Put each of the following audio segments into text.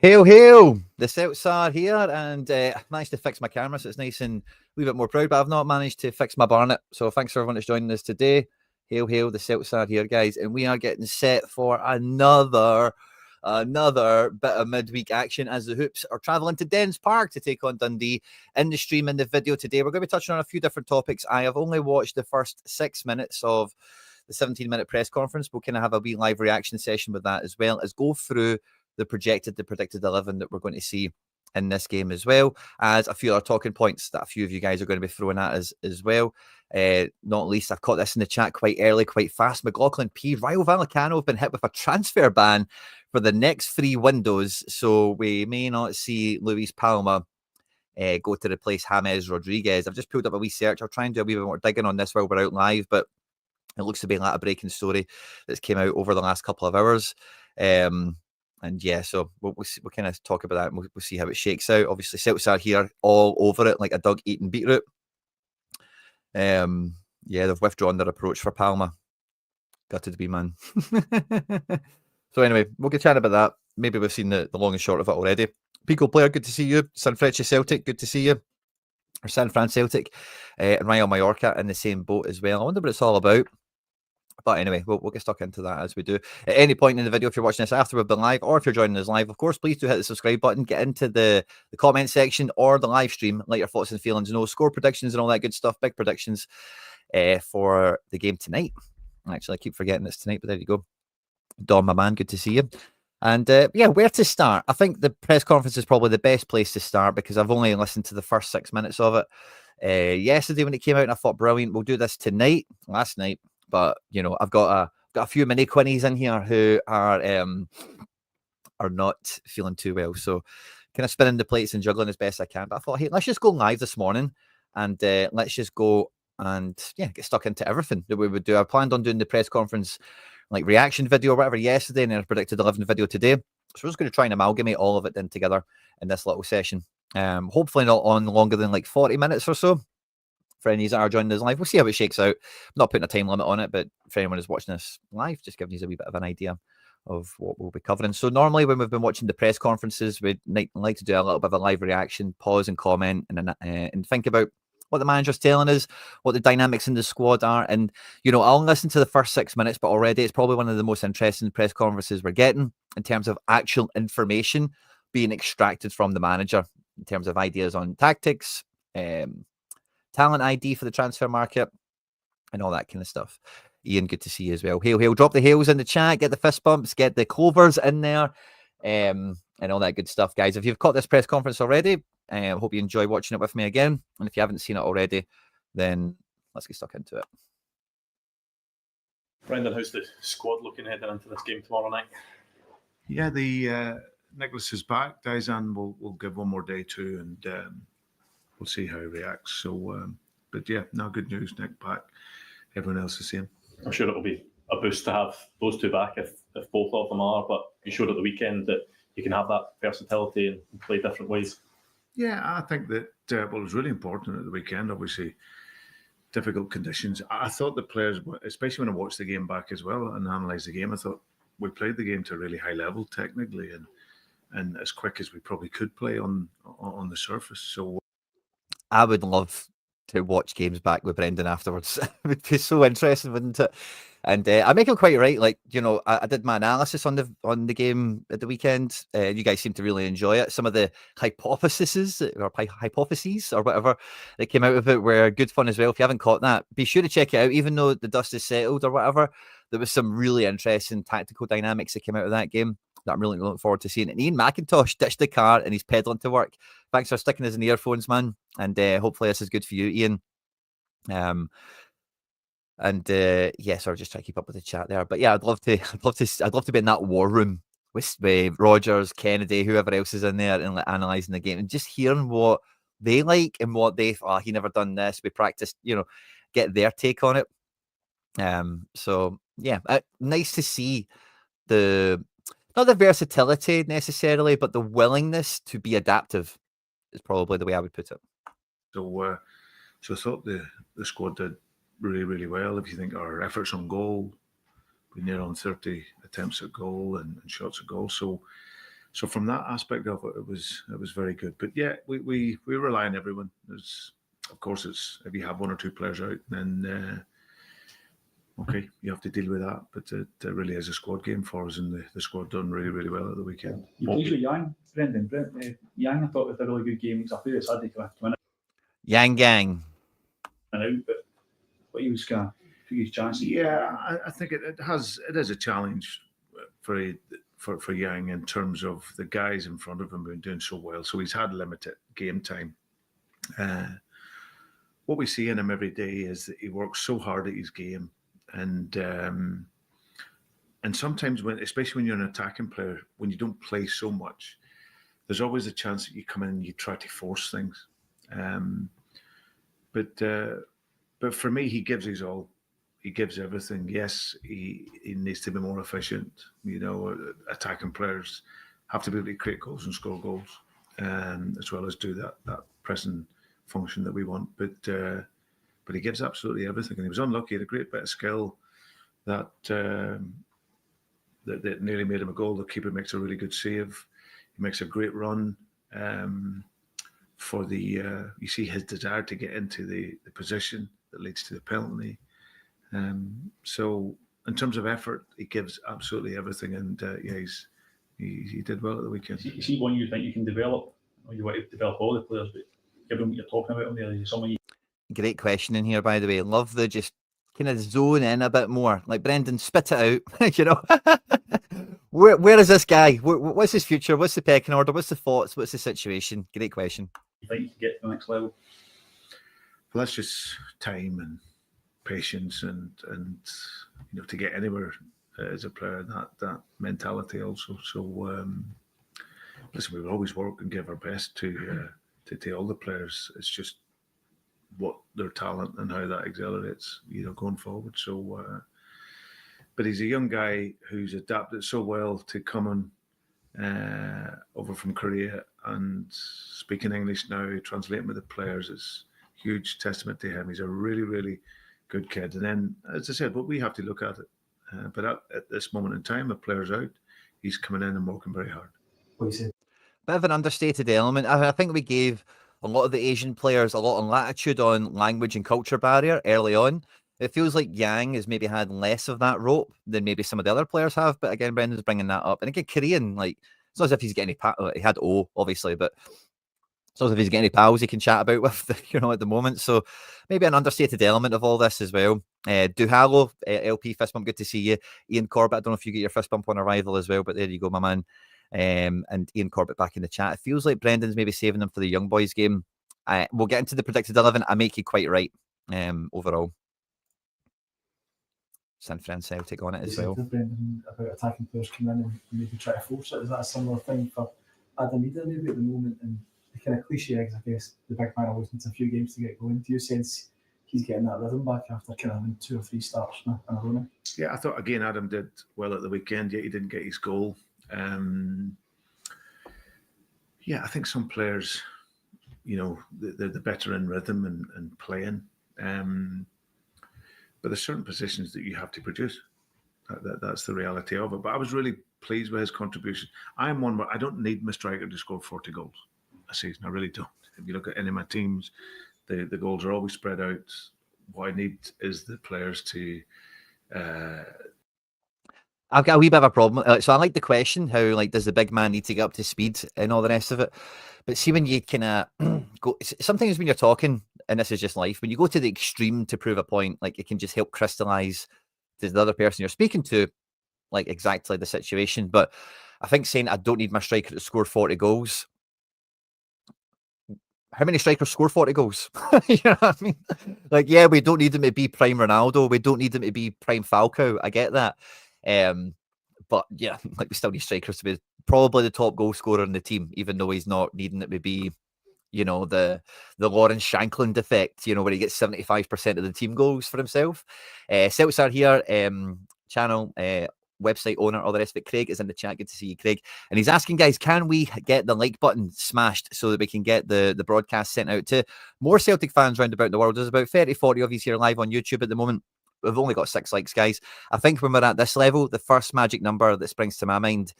Hail, hail! The Celts are here, and I managed to fix my camera, so it's nice and a wee bit more proud, but I've not managed to fix my Barnet. So thanks for everyone that's joining us today. Hail, hail! The Celts are here, guys, and we are getting set for another bit of midweek action as the Hoops are travelling to Dens Park to take on Dundee. In the stream, in the video today, we're going to be touching on a few different topics. I have only watched the first 6 minutes of the 17-minute press conference. We'll kind of have a wee live reaction session with that, as well as go through the predicted 11 that we're going to see in this game, as well as a few other talking points that a few of you guys are going to be throwing at us as well. Not least, I've caught this in the chat quite early, quite fast. McLaughlin P. Rayo Vallecano have been hit with a transfer ban for the next 3 windows, so we may not see Luis Palma go to replace James Rodriguez. I've just pulled up a wee search. I'll try and do a wee bit more digging on this while we're out live, but it looks to be like a breaking story that's came out over the last couple of hours. And yeah, so we'll kind of talk about that and we'll see how it shakes out. Obviously, Celtics are here all over it like a dog eating beetroot. Yeah, they've withdrawn their approach for Palma. Gutted to be, man. So anyway, we'll get chatting about that. Maybe we've seen the long and short of it already. Pico Player, good to see you. Sanfrecce Celtic, good to see you. Or San Fran Celtic. And Rayo Mallorca in the same boat as well. I wonder what it's all about. But anyway, we'll get stuck into that as we do. At any point in the video, if you're watching this after we've been live, or if you're joining us live, of course, please do hit the subscribe button, get into the comment section or the live stream, let your thoughts and feelings know, score predictions and all that good stuff, big predictions for the game tonight. Actually, I keep forgetting it's tonight, but there you go. Don, my man, good to see you. And yeah, where to start? I think the press conference is probably the best place to start because I've only listened to the first 6 minutes of it yesterday when it came out, and I thought, brilliant, we'll do this tonight, last night. But you know, I've got a few mini quinnies in here who are not feeling too well, so kind of spinning the plates and juggling as best I can. But I thought, hey, let's just go live this morning and let's just go and get stuck into everything that we would do. I planned on doing the press conference like reaction video or whatever yesterday, and then I predicted 11 video today. So we're just going to try and amalgamate all of it then together in this little session. Hopefully not on longer than like 40 minutes or so. For any that are joining us live, we'll see how it shakes out. I'm not putting a time limit on it, but for anyone who's watching this live, just giving you a wee bit of an idea of what we'll be covering. So normally when we've been watching the press conferences, we'd like to do a little bit of a live reaction, pause and comment, and think about what the manager's telling us, what the dynamics in the squad are. And, you know, I'll listen to the first 6 minutes, but already it's probably one of the most interesting press conferences we're getting in terms of actual information being extracted from the manager, in terms of ideas on tactics, talent ID for the transfer market, and all that kind of stuff. Ian, good to see you as well. Hail, hail. Drop the hails in the chat, get the fist bumps, get the clovers in there, and all that good stuff, guys. If you've caught this press conference already, I hope you enjoy watching it with me again. And if you haven't seen it already, then let's get stuck into it. Brendan, how's the squad looking heading into this game tomorrow night? Yeah, the Nicolas is back. Daizen will give one more day too, and we'll see how he reacts. So, but yeah, no, good news. Nick back. Everyone else the same. I'm sure it'll be a boost to have those two back if both of them are. But you showed at the weekend that you can have that versatility and play different ways. Yeah, I think that it was really important at the weekend. Obviously, difficult conditions. I thought the players, especially when I watched the game back as well and analysed the game, I thought we played the game to a really high level technically and as quick as we probably could play on the surface. So I would love to watch games back with Brendan afterwards. It would be so interesting, wouldn't it? And I make him quite right. Like, you know, I did my analysis on the game at the weekend. You guys seem to really enjoy it. Some of the hypotheses or whatever that came out of it were good fun as well. If you haven't caught that, be sure to check it out. Even though the dust is settled or whatever, there was some really interesting tactical dynamics that came out of that game that I'm really looking forward to seeing. And Ian McIntosh ditched the car and he's pedaling to work. Thanks for sticking us in the earphones, man. And hopefully this is good for you, Ian. Yeah, sorry, just try to keep up with the chat there. But yeah, I'd love to be in that war room with Rodgers, Kennedy, whoever else is in there, and like analysing the game and just hearing what they like and what they he never done this. We practiced, you know, get their take on it. So yeah, nice to see not the versatility necessarily, but the willingness to be adaptive is probably the way I would put it. So I thought the squad did really, really well. If you think our efforts on goal, we near on 30 attempts at goal and shots at goal. So So from that aspect of it, it was very good. But yeah, we rely on everyone. Of course, it's if you have one or two players out, then okay, you have to deal with that. But it really is a squad game for us, and the squad done really, really well at the weekend. You pleased with Yang, Brendan? Yang, I thought was a really good game. I feel it's hard to come in Yang Gang. and out, but what he was going to his chances. Yeah, I think it is a challenge for Yang in terms of the guys in front of him been doing so well. So he's had limited game time. What we see in him every day is that he works so hard at his game, and sometimes especially when you're an attacking player, when you don't play so much, there's always a chance that you come in and you try to force things. But for me, he gives his all. He gives everything. Yes, he needs to be more efficient. Attacking players have to be able to create goals and score goals, as well as do that pressing function that we want. But he gives absolutely everything. And he was unlucky. He had a great bit of skill that nearly made him a goal. The keeper makes a really good save. He makes a great run. You see his desire to get into the position that leads to the penalty. So in terms of effort, he gives absolutely everything, and he did well at the weekend. Is he one you think you can develop? Or you want to develop all the players, but given what you're talking about, is he someone you... Great question in here, by the way. Love the just kind of zone in a bit more. Like Brendan, spit it out. Where is this guy? What's his future? What's the pecking order? What's the thoughts? What's the situation? Great question. You think you can get to the next level? Well, that's just time and patience, and to get anywhere as a player, that mentality also. So listen, we will always work and give our best to all the players. It's just what their talent and how that accelerates, going forward. So but he's a young guy who's adapted so well to coming over from Korea and speaking English now, translating with the players. Is huge testament to him. He's a really, really good kid. And then, as I said, but we have to look at it. But at this moment in time, the player's out. He's coming in and working very hard. What do you say? Bit of an understated element. I think we gave a lot of the Asian players a lot of latitude on language and culture barrier early on. It feels like Yang has maybe had less of that rope than maybe some of the other players have. But again, Brendan's bringing that up. And again, Korean, it's not as if he's getting any he had O, obviously, but it's not as if he's getting any pals he can chat about with, at the moment. So maybe an understated element of all this as well. Duhalo, LP fist bump, good to see you. Ian Corbett, I don't know if you get your fist bump on arrival as well, but there you go, my man. And Ian Corbett back in the chat. It feels like Brendan's maybe saving them for the young boys game. We'll get into the predicted 11. I make you quite right overall. San Fran Celtic on it as well. Brendan, about attacking players coming in and maybe try to force it. Is that a similar thing for Daizen Maeda maybe at the moment? And the kind of cliche eggs, I guess, the big man always needs a few games to get going. Do you sense he's getting that rhythm back after kind of 2 or 3 starts in a row now? Yeah, I thought, again, Adam did well at the weekend, yet he didn't get his goal. I think some players, they're the better in rhythm and playing. But there's certain positions that you have to produce. That's the reality of it. But I was really pleased with his contribution. I'm one where I don't need my striker to score 40 goals a season. I really don't. If you look at any of my teams, the goals are always spread out. What I need is the players to... I've got a wee bit of a problem. So I like the question, how does the big man need to get up to speed and all the rest of it? But see, when you kind of go, sometimes when you're talking, and this is just life, when you go to the extreme to prove a point, it can just help crystallize to the other person you're speaking to, exactly the situation. But I think saying I don't need my striker to score 40 goals. How many strikers score 40 goals? You know what I mean? Yeah, we don't need them to be prime Ronaldo. We don't need them to be prime Falcao. I get that. But yeah, we still need strikers to be probably the top goal scorer in the team, even though he's not needing it to be, the Lawrence Shankland effect, where he gets 75% of the team goals for himself. Celts are here, channel, website owner, all the rest of it. Craig is in the chat. Good to see you, Craig. And he's asking, guys, can we get the like button smashed so that we can get the broadcast sent out to more Celtic fans round about the world? There's about 30, 40 of you here live on YouTube at the moment. We've only got 6 likes, guys. I think when we're at this level, the first magic number that springs to my mind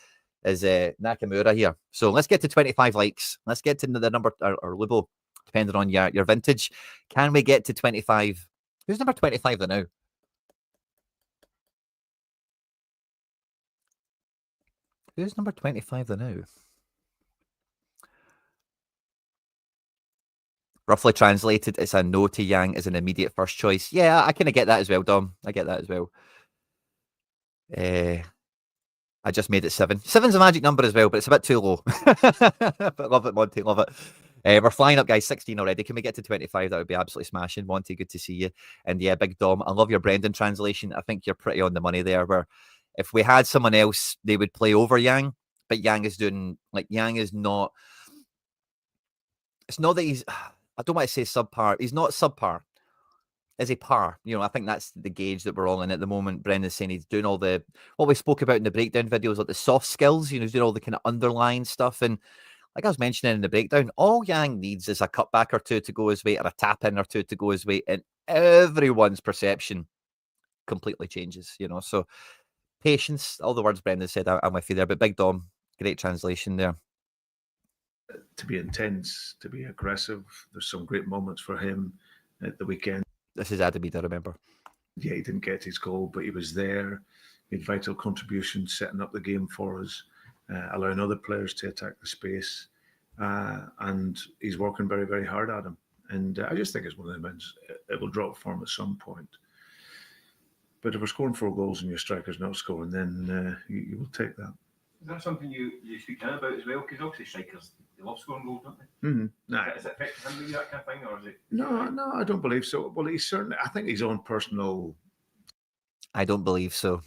is Nakamura here. So let's get to 25 likes. Let's get to the number, or Lubo, depending on your vintage. Can we get to 25? Who's number 25 the now? Who's number 25 the now? Roughly translated, it's a no to Yang as an immediate first choice. Yeah, I kind of get that as well, Dom. I get that as well. I just made it 7. 7's a magic number as well, but it's a bit too low. But love it, Monty. Love it. We're flying up, guys. 16 already. Can we get to 25? That would be absolutely smashing. Monty, good to see you. And yeah, Big Dom, I love your Brendan translation. I think you're pretty on the money there, where if we had someone else, they would play over Yang. But Yang is doing, like, Yang is not, it's not that he's, I don't want to say subpar. He's not subpar. Is he par? You know, I think that's the gauge that we're all in at the moment. Brendan's saying he's doing all the, what we spoke about in the breakdown videos, like the soft skills, you know, he's doing all the kind of underlying stuff. And like I was mentioning in the breakdown, all Yang needs is a cutback or two to go his way, or a tap in or two to go his way, and everyone's perception completely changes, you know. So patience, all the words Brendan said, I'm with you there. But Big Dom, great translation there. To be intense, to be aggressive. There's some great moments for him at the weekend. This is Daizen Maeda, remember. Yeah, he didn't get his goal, but he was there. He had vital contributions, setting up the game for us, allowing other players to attack the space. And he's working very, very hard at him. And I just think it's one of the wins. It will drop form at some point. But if we're scoring 4 goals and your striker's not scoring, then you will take that. Is that something you speak down about as well? Because obviously strikers, they love scoring goals, don't they? Mm-hmm. Nah. Is it affecting him, maybe, that kind of thing? Or is it? No, I don't believe so. Well, he's certainly, I think his own personal... I don't believe so.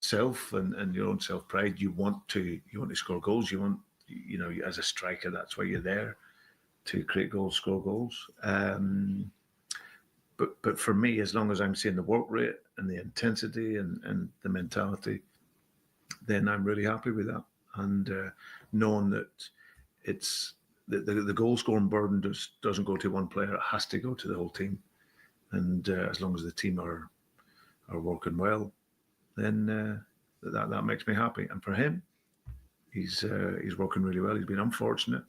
Self and your own self-pride, you want to score goals. You want, you know, as a striker, that's why you're there, to create goals, score goals. But for me, as long as I'm seeing the work rate and the intensity and the mentality, then I'm really happy with that. And knowing that it's the goal scoring burden doesn't go to one player; it has to go to the whole team. And as long as the team are working well, then that makes me happy. And for him, he's working really well. He's been unfortunate.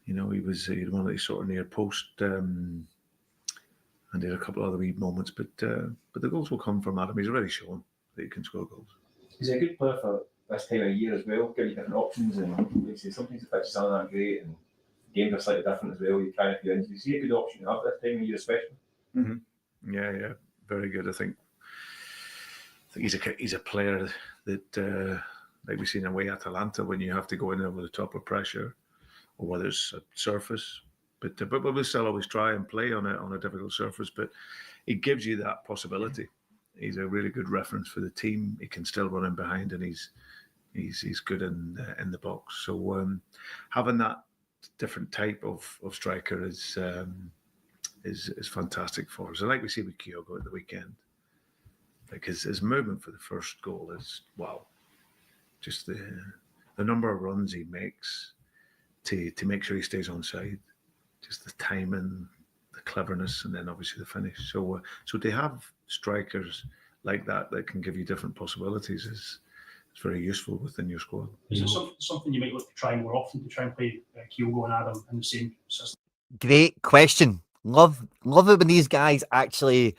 You know, he had one of these sort of near post, and he had a couple of other wee moments. But the goals will come from Adam. He's already shown that he can score goals. He's a good player for this time of year as well. Give you different options, and like say, sometimes the pitches aren't that great, and games are slightly different as well. You try a few injuries. Is he a good option to have this time of year, especially? Mm-hmm. Yeah, very good. I think he's a player that like we've seen away at Atalanta, when you have to go in over the top of pressure, or whether it's a surface. But we'll still always try and play on a difficult surface. But it gives you that possibility. He's a really good reference for the team. He can still run in behind, and he's good in the box. So having that different type of striker is fantastic for us. And like we see with Kyogo at the weekend, like his movement for the first goal is wow. Just the number of runs he makes to make sure he stays onside, just the timing, the cleverness, and then obviously the finish. So to have strikers like that can give you different possibilities is very useful within your squad. Is it something you might look to try more often, to try and play Kyogo and Adam in the same system? Great question. Love it when these guys actually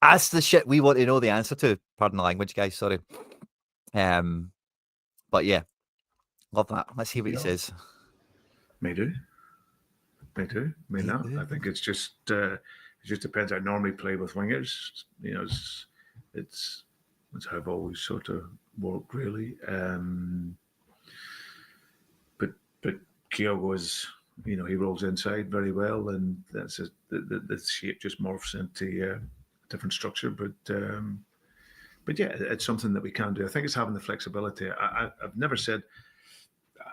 ask the shit we want to know the answer to. Pardon the language, guys. Sorry. But yeah, love that. Let's see what he says. May do, may not. I think it just depends. I normally play with wingers. You know, it's how I've always sort of worked, really. But Kyogo is, you know, he rolls inside very well, and that's the shape just morphs into a different structure. But yeah, it's something that we can do. I think it's having the flexibility. I've never said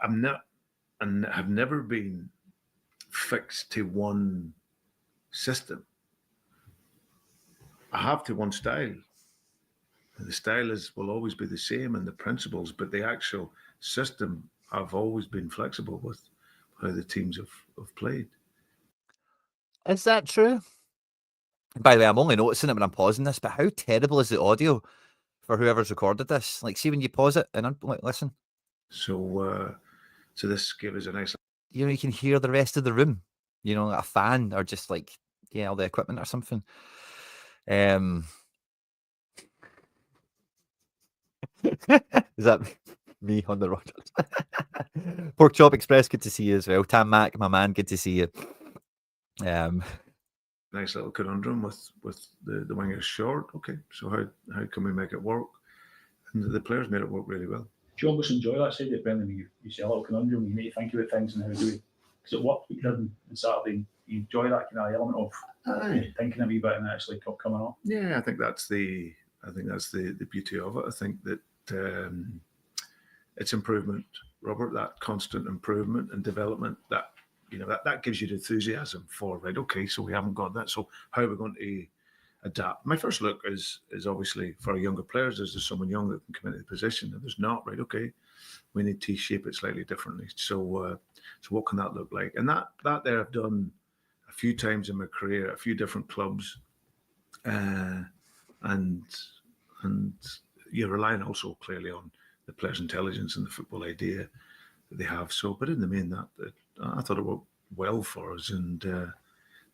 I'm not, and have never been fixed to one system. I have to one style. And the style will always be the same, and the principles, but the actual system I've always been flexible with how the teams have played. Is that true? By the way, I'm only noticing it when I'm pausing this, but how terrible is the audio? for whoever's recorded this. Like, see when you pause it and listen. So this gave us a nice. You know, you can hear the rest of the room. You know, like a fan or just like all the equipment or something. Is that me on the Rodgers? Pork Chop Express, good to see you as well. Tam Mac, my man, good to see you. Nice little conundrum with the wingers short. Okay, so how can we make it work? And the players made it work really well. Do you almost enjoy that side of Brendan? You see a little conundrum, you need to think about things and how do we. Because it worked what you did on Saturday. You enjoy that kind of element of thinking a wee bit and actually coming off. Yeah, I think that's the beauty of it. I think that it's improvement, Robert. That constant improvement and development. That gives you the enthusiasm for right. Okay, so we haven't got that. So how are we going to adapt? My first look is obviously for our younger players. Is there someone young that can come into the position? And there's not, right? Okay, we need to shape it slightly differently. So what can that look like? And that there I've done a few times in my career, a few different clubs, and you're relying also clearly on the players' intelligence and the football idea that they have. So, but in the main, that I thought it worked well for us, and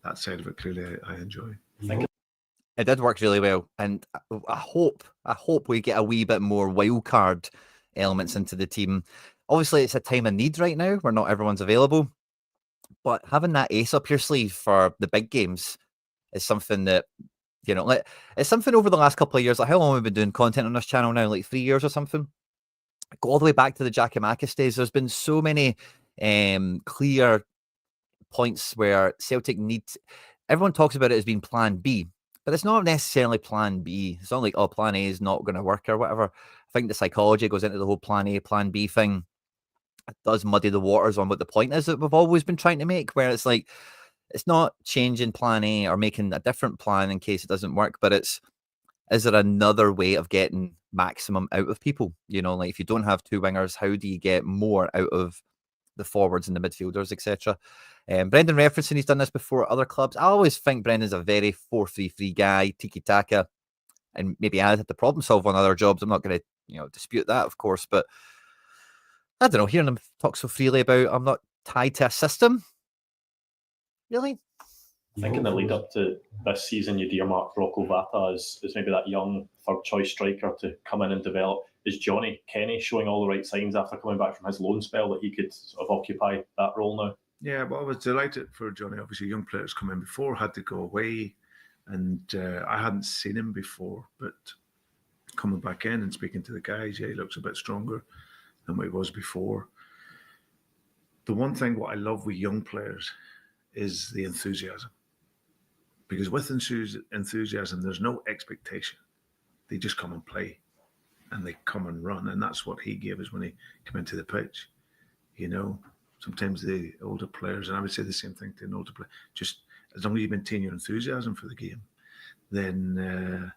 that side of it clearly I enjoy. It did work really well, and I hope we get a wee bit more wild card elements into the team. Obviously, it's a time of need right now where not everyone's available, but having that ace up your sleeve for the big games is something that, you know, like it's something over the last couple of years. Like, how long have we been doing content on this channel now? Like 3 years or something. Go all the way back to the Giakoumakis days. There's been so many clear points where Celtic needs. Everyone talks about it as being Plan B, but it's not necessarily Plan B. It's not like, oh, Plan A is not going to work or whatever. I think the psychology goes into the whole Plan A, Plan B thing. It does muddy the waters on what the point is that we've always been trying to make, where it's like, it's not changing Plan A or making a different plan in case it doesn't work, but it's, is there another way of getting maximum out of people? You know, like if you don't have two wingers, how do you get more out of the forwards and the midfielders, etc.? Brendan referencing he's done this before at other clubs. I always think Brendan's a very 4-3-3 guy, tiki-taka, and maybe I had to problem solve on other jobs. I'm not going to, dispute that, of course, but I don't know, hearing him talk so freely about I'm not tied to a system. Really? I think in the lead up to this season, you'd earmarked Rocco Vata as maybe that young third choice striker to come in and develop. Is Johnny Kenny showing all the right signs after coming back from his loan spell that he could sort of occupy that role now? Yeah, well, I was delighted for Johnny. Obviously, young players come in before, had to go away, and I hadn't seen him before, but coming back in and speaking to the guys, yeah, he looks a bit stronger than what he was before. The one thing what I love with young players is the enthusiasm. Because with enthusiasm, there's no expectation. They just come and play, and they come and run, and that's what he gave us when he came into the pitch. You know, sometimes the older players, and I would say the same thing to an older player, just as long as you maintain your enthusiasm for the game, then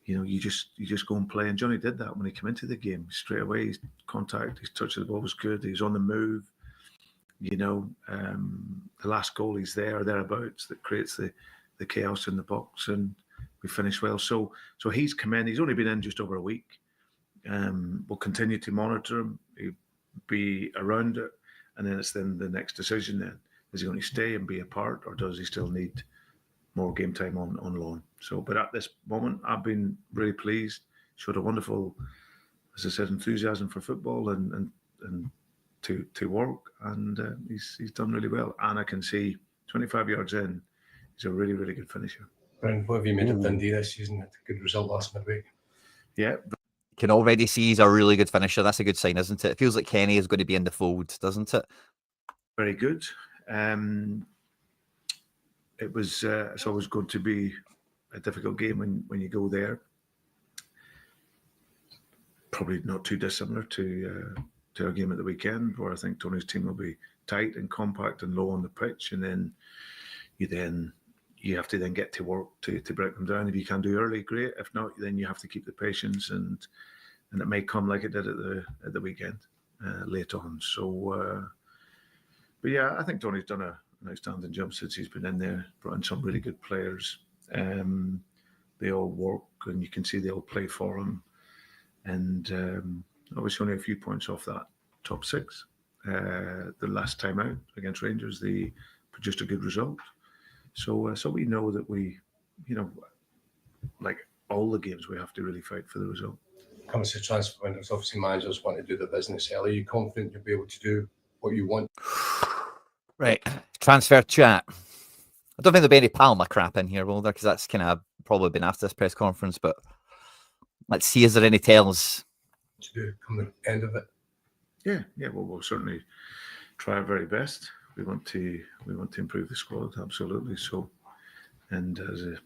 you just go and play. And Johnny did that when he came into the game straight away. His contact, his touch of the ball was good. He was on the move. The last goal, he's there or thereabouts, that creates the chaos in the box, and we finish well. So he's come in. He's only been in just over a week. We'll continue to monitor him. He'll be around it, and then it's the next decision. Then is he going to stay and be a part, or does he still need more game time on loan? So, but at this moment, I've been really pleased. Showed a wonderful, as I said, enthusiasm for football and to work, and he's done really well. And I can see 25 yards in, he's a really, really good finisher. Brian, what have you made of Dundee this season? Had a good result last midweek. Yeah. Can already see he's a really good finisher. That's a good sign, isn't it? It feels like Kenny is going to be in the fold, doesn't it? Very good. It's always going to be a difficult game when you go there. Probably not too dissimilar to our game at the weekend, where I think Tony's team will be tight and compact and low on the pitch, and then you have to then get to work to break them down. If you can do early, great. If not, then you have to keep the patience, and it may come like it did at the weekend late on. So, but yeah, I think Tony's done an outstanding job since he's been in there. Brought in some really good players. they all work, and you can see they all play for him. And obviously only a few points off that top six. The last time out against Rangers, they produced a good result. So we know that we, like all the games, we have to really fight for the result. Comes to transfer windows, obviously managers want to do the business early. Are you confident you'll be able to do what you want? Right, transfer chat. I don't think there'll be any Palma crap in here, will there? Because that's kind of probably been after this press conference. But let's see, is there any tells? To do come the end of it? Yeah. Well, we'll certainly try our very best. We want to improve the squad, absolutely. So, and there's a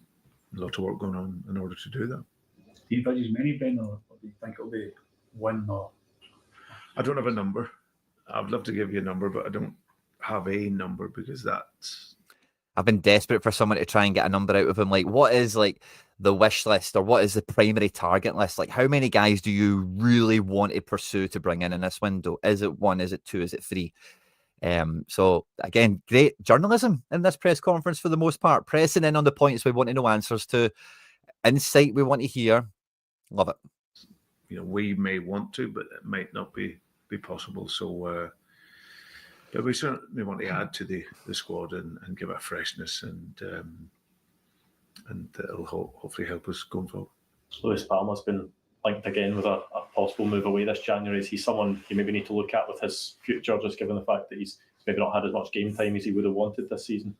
lot of work going on in order to do that. Do you envisage many, Ben, or do you think it'll be one or? I don't have a number. I'd love to give you a number, but I don't have a number because that's. I've been desperate for someone to try and get a number out of him. Like, what is like the wish list, or what is the primary target list? Like, how many guys do you really want to pursue to bring in this window? Is it 1? Is it 2? Is it 3? So again, great journalism in this press conference for the most part, pressing in on the points we want to know answers to, insight we want to hear. Love it. We may want to, but it might not be possible. So, but we certainly want to add to the squad and give it a freshness, and it'll hopefully help us going forward. Lewis Palmer's been linked again with a possible move away this January. Is he someone you maybe need to look at with his future, just given the fact that he's maybe not had as much game time as he would have wanted this season?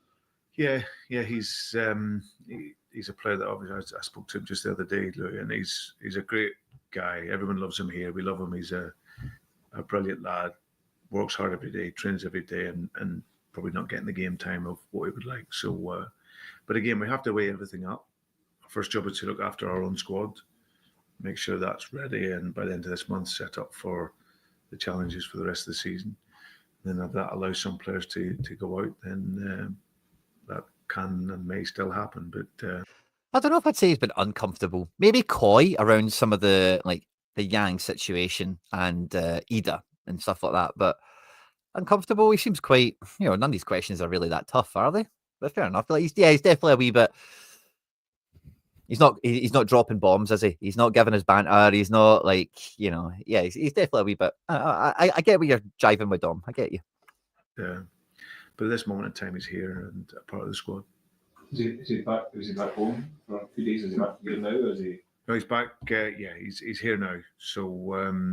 Yeah, he's a player that obviously I spoke to him just the other day, Louis, and he's a great guy. Everyone loves him here. We love him. He's a brilliant lad. Works hard every day, trains every day, and probably not getting the game time of what he would like. So, but again, we have to weigh everything up. Our first job is to look after our own squad, make sure that's ready, and by the end of this month, set up for the challenges for the rest of the season. And then if that allows some players to go out, then that can and may still happen. But I don't know if I'd say he's been uncomfortable. Maybe coy around some of the Yang situation and Ida and stuff like that, but uncomfortable. He seems quite, none of these questions are really that tough, are they? But fair enough. Like he's definitely a wee bit. He's not dropping bombs, is he? He's not giving us banter. He's not he's definitely a wee bit. I get where you're jiving with Dom. I get you. Yeah, but at this moment in time, he's here and a part of the squad. Is he back? Is he back home for a few days? Is he back here now? Or is he? No, he's back. He's here now. So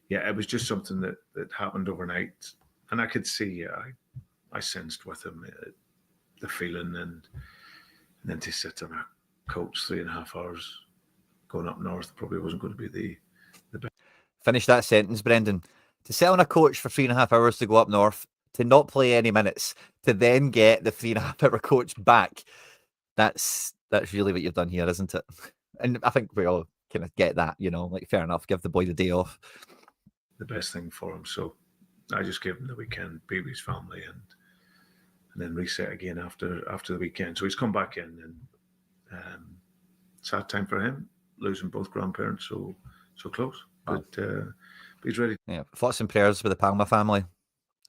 it was just something that happened overnight, and I could see. I sensed with him the feeling, and then to sit on a coach 3.5 hours going up north probably wasn't going to be the best. Finish that sentence, Brendan. To sit on a coach for 3.5 hours to go up north, to not play any minutes, to then get the 3.5 hour coach back. That's really what you've done here, isn't it? And I think we all kind of get that, fair enough, give the boy the day off. The best thing for him. So I just gave him the weekend, be with his family, and then reset again after the weekend. So he's come back in, and sad time for him, losing both grandparents so close. But he's ready. Yeah, thoughts and prayers with the Palma family.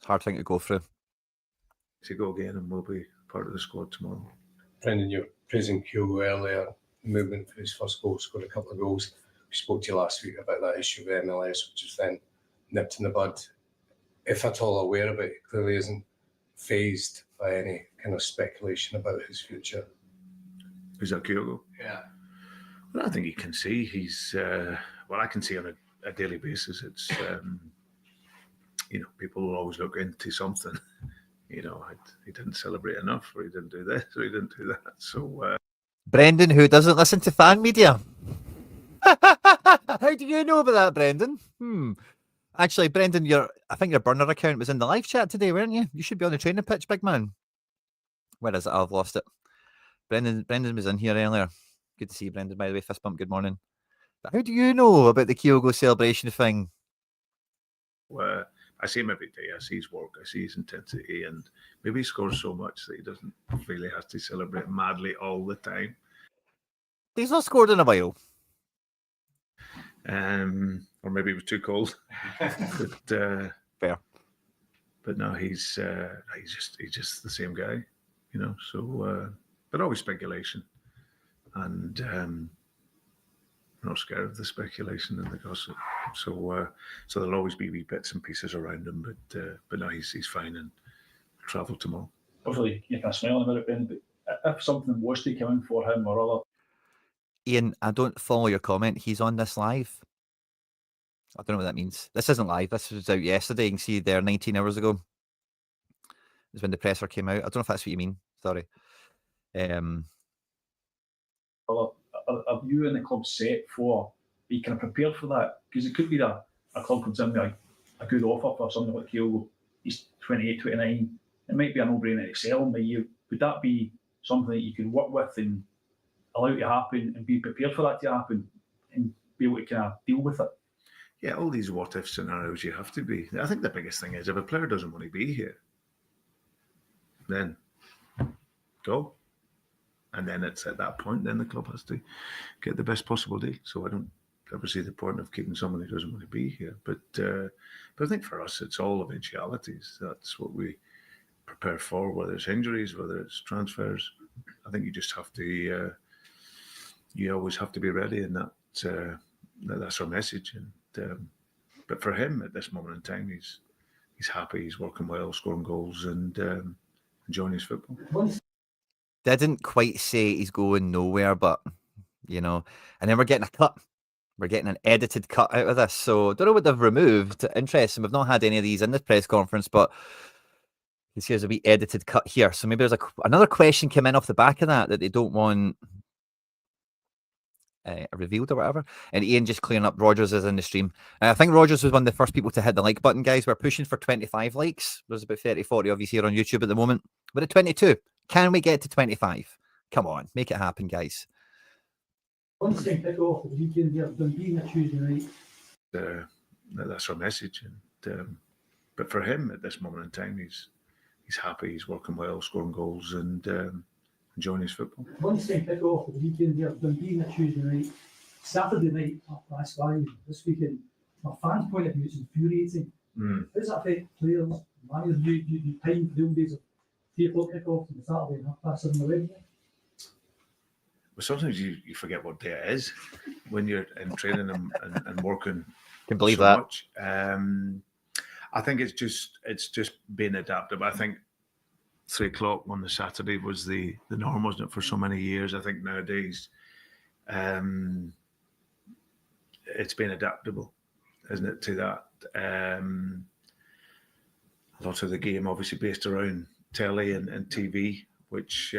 Hard thing to go through. To go again, and we'll be part of the squad tomorrow. Brendan, you're praising Kyogo earlier, movement for his first goal, scored a couple of goals. We spoke to you last week about that issue with MLS, which was then nipped in the bud. If at all aware of it, he clearly isn't fazed by any kind of speculation about his future. Is that Kyogo? Yeah. Well, I think you can see he's. I can see on a daily basis. It's people will always look into something. He didn't celebrate enough, or he didn't do this, or he didn't do that. So, Brendan, who doesn't listen to fan media. How do you know about that, Brendan? Actually, Brendan, I think your burner account was in the live chat today, weren't you? You should be on the training pitch, big man. Where is it? I've lost it. Brendan was in here earlier. Good to see you, Brendan, by the way. Fist bump, good morning. But how do you know about the Kyogo celebration thing? Well, I see him every day. I see his work. I see his intensity, and maybe he scores so much that he doesn't really have to celebrate madly all the time. He's not scored in a while. Or maybe it was too cold. But fair. But no, he's just the same guy, So, but always speculation. and I'm not scared of the speculation and the gossip. So there'll always be wee bits and pieces around him, but no, he's fine and will travel tomorrow. Obviously, you can smile about it, Ben, but if something was to come in for him or other. Ian, I don't follow your comment. He's on this live. I don't know what that means. This isn't live. This was out yesterday. You can see there 19 hours ago. Is when the presser came out. I don't know if that's what you mean. Sorry. Are you and the club set for? Are you kind of prepared for that? Because it could be that a club comes in with a good offer for something like Kyogo. He's 28, 29. It might be a no-brainer to sell him by you. Would that be something that you could work with and allow it to happen and be prepared for that to happen and be able to kind of deal with it? Yeah, all these what-if scenarios you have to be. I think the biggest thing is if a player doesn't want to be here, then go. And then it's at that point, then the club has to get the best possible deal. So I don't ever see the point of keeping someone who doesn't want to be here. But I think for us, it's all eventualities. That's what we prepare for, whether it's injuries, whether it's transfers. I think you just have to, you always have to be ready, and that's our message. And but for him at this moment in time, he's happy, he's working well, scoring goals, and enjoying his football. Didn't quite say he's going nowhere, but and then we're getting a cut. We're getting an edited cut out of this. So don't know what they've removed. Interesting. We've not had any of these in this press conference, but you see there's a wee edited cut here. So maybe there's another question came in off the back of that they don't want revealed or whatever. And Ian just clearing up Rodgers is in the stream. I think Rodgers was one of the first people to hit the like button, guys. We're pushing for 25 likes. There's about 30, 40 of you here on YouTube at the moment. We're at 22. Can we get to 25? Come on, make it happen, guys. One thing kick off at the weekend here, Dundee on Tuesday night. That's our message. And but for him at this moment in time, he's happy, he's working well, scoring goals, and enjoying his football. One thing kick off at the weekend here, Dundee on Tuesday night. Saturday night, 5:30 this weekend. My fans' point of view, it's infuriating. How does that affect players? Managers, you time for the old days of 3 o'clock kick-off on Saturday and 7:30 away. Well, sometimes you forget what day it is when you're in training and working. Can believe so that. Much. I think it's just being adaptive. I think 3 o'clock on the Saturday was the norm, wasn't it, for so many years? I think nowadays it's been adaptable, isn't it, to that? A lot of the game obviously based around telly and TV, which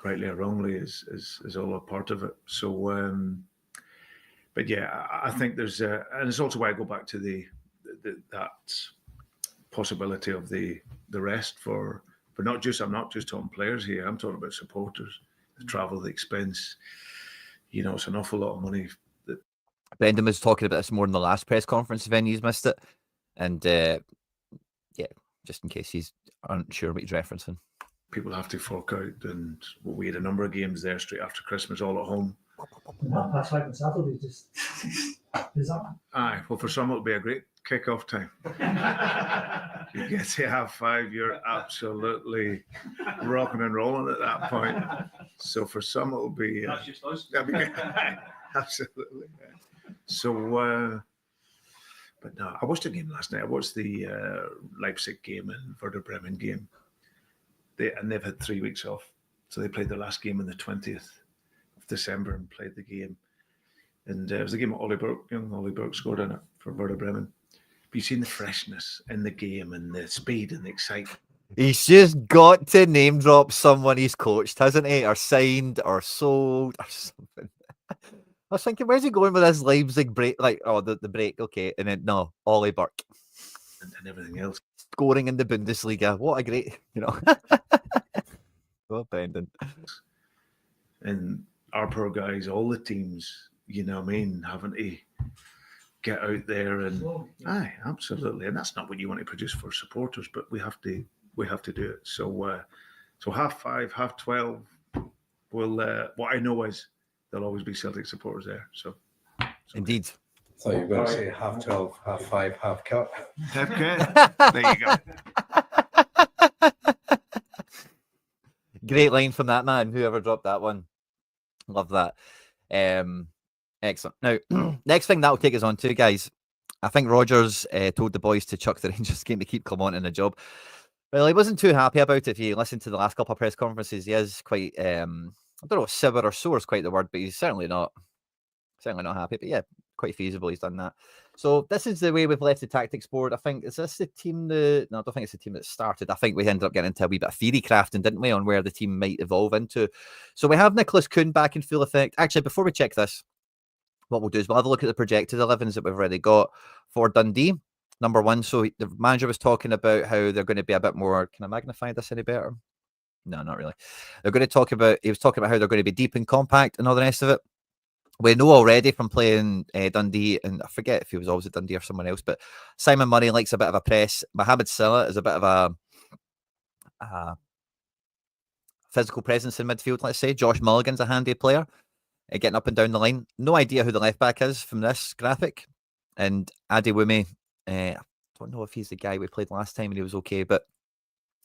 rightly or wrongly is all a part of it. So, but yeah, I think there's and it's also why I go back to that possibility of the rest for not just, I'm not just talking players here, I'm talking about supporters, the travel, the expense. It's an awful lot of money. Brendan was talking about this more in the last press conference, if anybody's missed it. And yeah, just in case he's unsure what he's referencing. People have to fork out, and we had a number of games there straight after Christmas, all at home. That's like on Saturday, just bizarre. Aye, well, for some it'll be a great kick-off time. You get to 5:30, you're absolutely rocking and rolling at that point. So for some it'll be... That's just us. Absolutely. So, but no, I watched a game last night. I watched the Leipzig game and Werder Bremen game. They've had 3 weeks off. So they played their last game on the 20th of December and played the game. And it was the game at Ollie Burke. Young Ollie Burke scored in it for Werder Bremen. But you've seen the freshness in the game and the speed and the excitement. He's just got to name drop someone he's coached, hasn't he? Or signed or sold or something. I was thinking, where's he going with this Leipzig break? Like, oh, the break, okay. And then, no, Ollie Burke. And everything else. Scoring in the Bundesliga. What a great, Oh, Brendan. And our poor guys, all the teams, having to get out there and aye, absolutely. And that's not what you want to produce for supporters, but we have to do it. So 5:30, 12:30. Well, what I know is there'll always be Celtic supporters there. So Indeed. I thought you were going to say 12:30, 5:30, half cut. Okay. There you go. Great line from that man. Whoever dropped that one. Love that. Excellent. Now, next thing that will take us on to, guys. I think Rodgers told the boys to chuck the Rangers game to keep Clement in the job. Well, he wasn't too happy about it. If you listen to the last couple of press conferences, he is quite, I don't know, sour or sore is quite the word, but he's certainly not happy. But yeah, quite feasible he's done that. So this is the way we've left the tactics board. I think, is this the team no, I don't think it's the team that started. I think we ended up getting into a wee bit of theory crafting, didn't we, on where the team might evolve into. So we have Nicolas Kuhn back in full effect. Actually, before we check this, what we'll do is we'll have a look at the projected 11s that we've already got for Dundee. Number one, so the manager was talking about how they're going to be a bit more, can I magnify this any better? No, not really. He was talking about how they're going to be deep and compact and all the rest of it. We know already from playing Dundee, and I forget if he was always at Dundee or someone else, but Simon Murray likes a bit of a press. Mohamed Salah is a bit of a physical presence in midfield, let's say. Josh Mulligan's a handy player, getting up and down the line. No idea who the left back is from this graphic. And Adewumi, I don't know if he's the guy we played last time and he was okay, but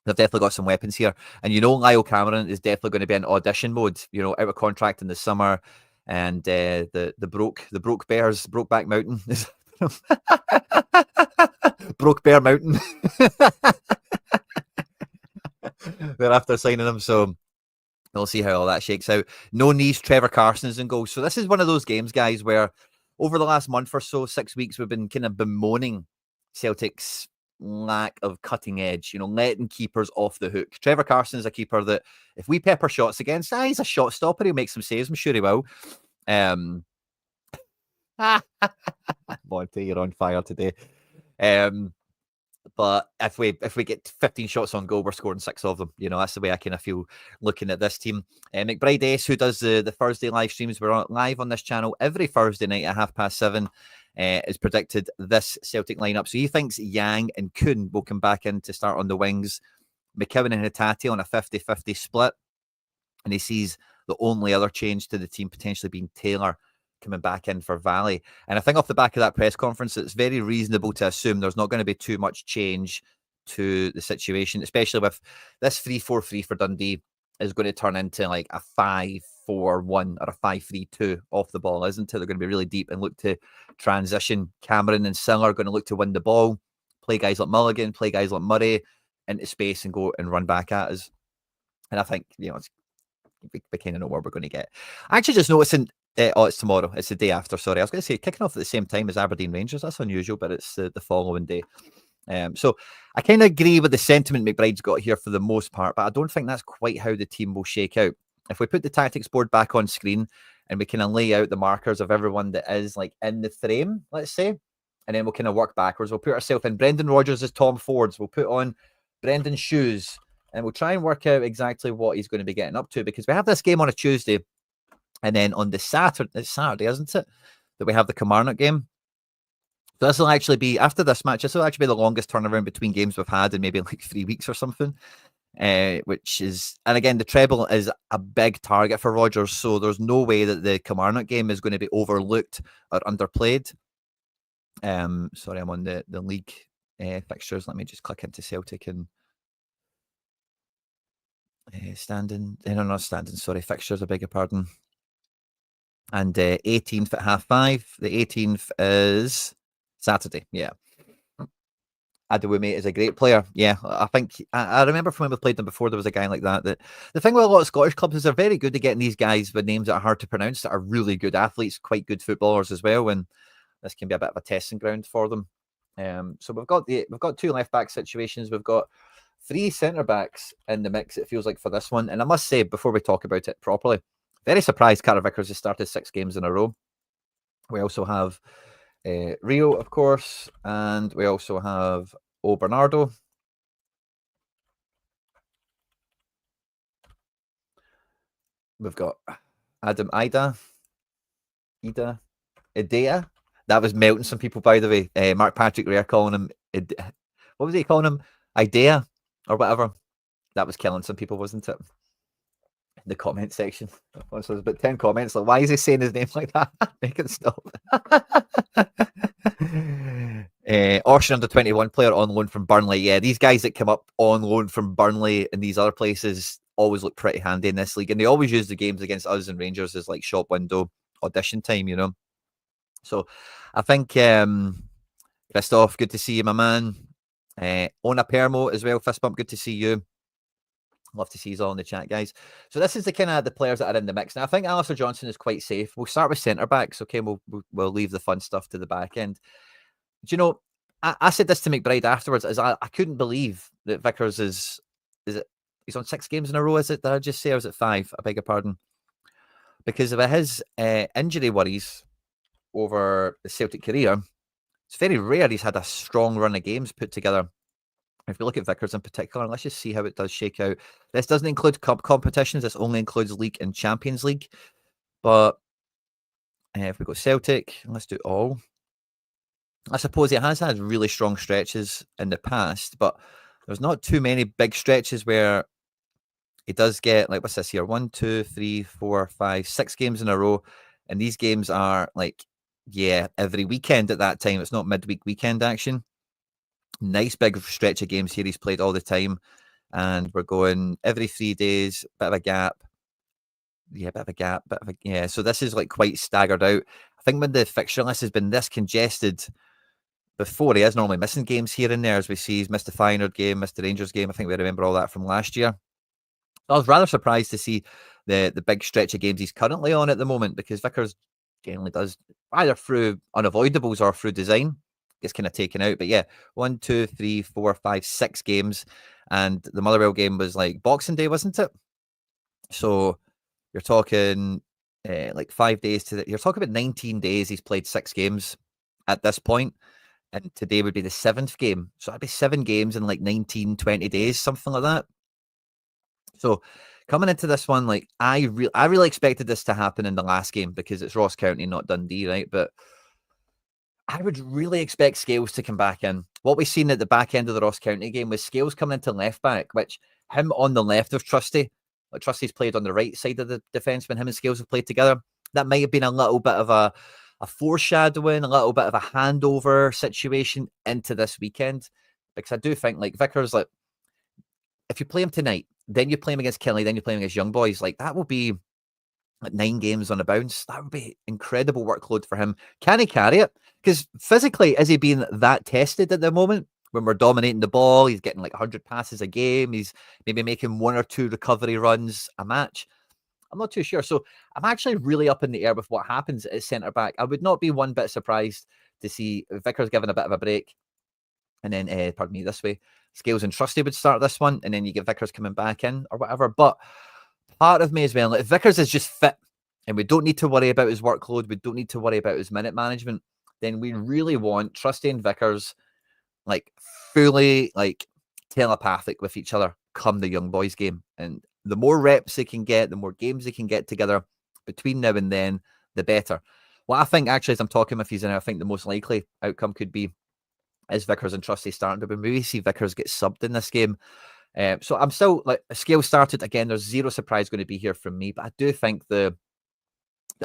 they've definitely got some weapons here. And Lyle Cameron is definitely going to be in audition mode, out of contract in the summer. And the Brokeback Mountain is Broke Bear Mountain. They're after signing him, so we'll see how all that shakes out. No knees, Trevor Carson's in goal. So this is one of those games, guys, where over the last month or so, 6 weeks, we've been kind of bemoaning Celtic's lack of cutting edge, letting keepers off the hook. Trevor Carson is a keeper that if we pepper shots against, he's a shot stopper. He'll make some saves. I'm sure he will. Monty, you're on fire today. But if we get 15 shots on goal, we're scoring 6 of them. That's the way I kind of feel looking at this team. McBride Ace, who does the Thursday live streams, we're live on this channel every Thursday night at 7:30. Is predicted this Celtic lineup. So he thinks Yang and Kuhn will come back in to start on the wings. McKeown and Hatate on a 50-50 split. And he sees the only other change to the team potentially being Taylor coming back in for Valley. And I think off the back of that press conference, it's very reasonable to assume there's not going to be too much change to the situation, especially with this 3-4-3 for Dundee is going to turn into like a 5-4-1 or a 5-3-2 off the ball, isn't it? They're going to be really deep and look to transition. Cameron and Singer are going to look to win the ball, play guys like Mulligan, play guys like Murray into space and go and run back at us. And I think, we kind of know where we're going to get. I actually just noticing, it's tomorrow. It's the day after, sorry. I was going to say kicking off at the same time as Aberdeen Rangers. That's unusual, but it's the following day. So I kind of agree with the sentiment McBride's got here for the most part, but I don't think that's quite how the team will shake out. If we put the tactics board back on screen and we kind of lay out the markers of everyone that is like in the frame, let's say, and then we'll kind of work backwards. We'll put ourselves in Brendan Rodgers as Tom Ford's. We'll put on Brendan's shoes and we'll try and work out exactly what he's going to be getting up to, because we have this game on a Tuesday and then on the Saturday, isn't it, that we have the Kilmarnock game. So this will actually be, after this match, this will actually be the longest turnaround between games we've had in maybe like 3 weeks or something, which is, and again, the treble is a big target for Rodgers, so there's no way that the Kilmarnock game is going to be overlooked or underplayed. Sorry, I'm on the league fixtures. Let me just click into Celtic and fixtures, I beg your pardon. And 18th at 5:30. The 18th is Saturday, yeah. Adewumi is a great player. Yeah, I think I remember from when we played them before, there was a guy like that. That the thing with a lot of Scottish clubs is they're very good at getting these guys with names that are hard to pronounce, that are really good athletes, quite good footballers as well. And this can be a bit of a testing ground for them. So we've got 2 left back situations. We've got 3 centre backs in the mix, it feels like, for this one. And I must say, before we talk about it properly, very surprised Carter Vickers has started 6 games in a row. We also have Rio, of course, and we also have Bernardo. We've got Adam Idea. That was melting some people, by the way. Mark Patrick Rea calling him, what was he calling him? Idea or whatever. That was killing some people, wasn't it? The comment section. So there's about 10 comments like, why is he saying his name like that? Make it stop. Orshan under 21 player on loan from Burnley. Yeah, these guys that come up on loan from Burnley and these other places always look pretty handy in this league. And they always use the games against us and Rangers as like shop window audition time, you know. So I think Christoph, good to see you, my man. Ona Permo as well, fist bump, good to see you. Love to see you all in the chat, guys. So this is the kind of the players that are in the mix. Now I think Alistair Johnson is quite safe. We'll start with centre backs, okay? We'll leave the fun stuff to the back end. Do you know, I said this to McBride afterwards, as I couldn't believe that Vickers is it he's on 6 games in a row, is it? Did I just say, or is it 5? I beg your pardon. Because of his injury worries over the Celtic career, it's very rare he's had a strong run of games put together. If you look at Vickers in particular, let's just see how it does shake out. This doesn't include cup competitions. This only includes League and Champions League. But if we go Celtic, let's do all. I suppose he has had really strong stretches in the past, but there's not too many big stretches where he does get, like, what's this here? 1, 2, 3, 4, 5, 6 games in a row. And these games are like, yeah, every weekend at that time. It's not midweek weekend action. Nice big stretch of games here. He's played all the time. And we're going every 3 days, bit of a gap. Yeah, bit of a gap. Yeah, so this is like quite staggered out. I think when the fixture list has been this congested before, he is normally missing games here and there, as we see. He's missed the Feyenoord game, missed the Rangers game. I think we remember all that from last year. I was rather surprised to see the big stretch of games he's currently on at the moment, because Vickers generally does either through unavoidables or through design gets kind of taken out. But yeah, 1, 2, 3, 4, 5, 6 games, and the Motherwell game was like Boxing Day, wasn't it? So you're talking like 5 days to you're talking about 19 days. He's played 6 games at this point, and today would be the 7th game. So that'd be 7 games in like 19, 20 days, something like that. So coming into this one, like I really expected this to happen in the last game because it's Ross County, not Dundee, right? But I would really expect Scales to come back in. What we've seen at the back end of the Ross County game was Scales coming into left back, which him on the left of Trusty. Like Trusty's played on the right side of the defence when him and Scales have played together. That might have been a little bit of a foreshadowing, a little bit of a handover situation into this weekend. Because I do think like Vickers, like if you play him tonight, then you play him against Kelly, then you play him against Young Boys, like that will be like 9 games on a bounce. That would be incredible workload for him. Can he carry it? Because physically, is he being that tested at the moment? When we're dominating the ball, he's getting like 100 passes a game. He's maybe making 1 or 2 recovery runs a match. I'm not too sure. So I'm actually really up in the air with what happens at centre back. I would not be one bit surprised to see Vickers given a bit of a break. And then, pardon me, this way, Scales and Trusty would start this one. And then you get Vickers coming back in or whatever. But part of me as well, like, if Vickers is just fit and we don't need to worry about his workload, we don't need to worry about his minute management, then we really want Trusty and Vickers like fully like telepathic with each other come the Young Boys game. And the more reps they can get, the more games they can get together between now and then, the better. What I think actually, as I'm talking with you, and I think the most likely outcome could be is Vickers and Trusty starting, but we maybe see Vickers get subbed in this game. So I'm still like Scale started again. There's zero surprise going to be here from me, but I do think the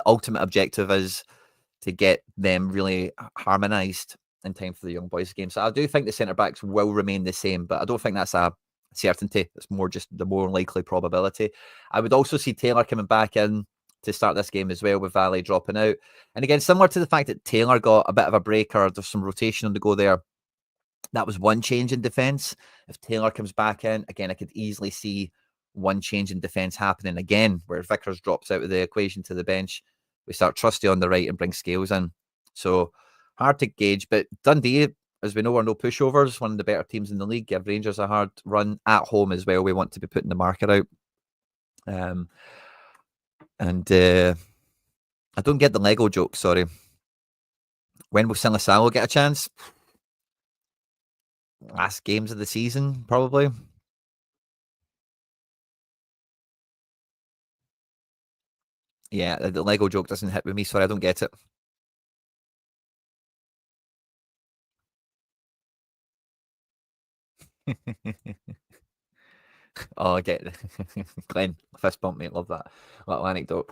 ultimate objective is to get them really harmonised in time for the Young Boys game. So I do think the centre backs will remain the same, but I don't think that's a certainty. It's more just the more likely probability. I would also see Taylor coming back in to start this game as well, with Valet dropping out. And again, similar to the fact that Taylor got a bit of a break or there's some rotation on the go there, that was one change in defence. If Taylor comes back in, again, I could easily see one change in defence happening again, where Vickers drops out of the equation to the bench. We start Trusty on the right and bring Scales in. So hard to gauge, but Dundee, as we know, are no pushovers, one of the better teams in the league. Give Rangers a hard run at home as well. We want to be putting the marker out. I don't get the Lego joke, sorry. When will Silasalo get a chance? Last games of the season, probably. Yeah, the Lego joke doesn't hit with me. Sorry, I don't get it. Oh, I get it. Glenn, fist bump, mate. Love that little anecdote.